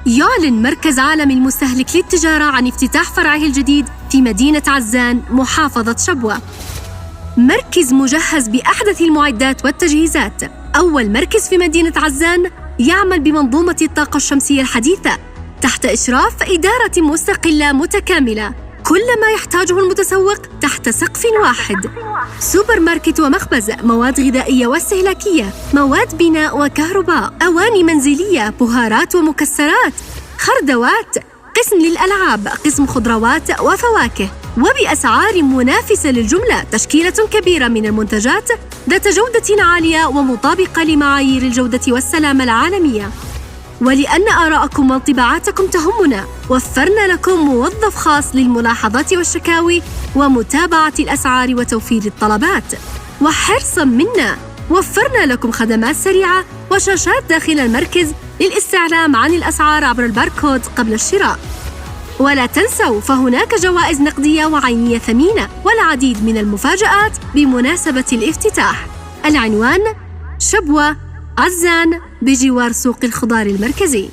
يعلن مركز عالمي المستهلك للتجارة عن افتتاح فرعه الجديد في مدينة عزان محافظة شبوة. مركز مجهز بأحدث المعدات والتجهيزات، أول مركز في مدينة عزان يعمل بمنظومة الطاقة الشمسية الحديثة تحت إشراف إدارة مستقلة متكاملة، كل ما يحتاجه المتسوق تحت سقف واحد. سوبر ماركت ومخبز، مواد غذائية واستهلاكية، مواد بناء وكهرباء، أواني منزلية، بهارات ومكسرات، خردوات، قسم للألعاب، قسم خضروات وفواكه، وبأسعار منافسة للجملة. تشكيلة كبيرة من المنتجات ذات جودة عالية ومطابقة لمعايير الجودة والسلامة العالمية. ولأن آراءكم وانطباعاتكم تهمنا، وفرنا لكم موظف خاص للملاحظات والشكاوي ومتابعة الأسعار وتوفير الطلبات. وحرصاً منا وفرنا لكم خدمات سريعة وشاشات داخل المركز للاستعلام عن الأسعار عبر الباركود قبل الشراء. ولا تنسوا، فهناك جوائز نقدية وعينية ثمينة والعديد من المفاجآت بمناسبة الافتتاح. العنوان: شبوة، عزان، بجوار سوق الخضار المركزي.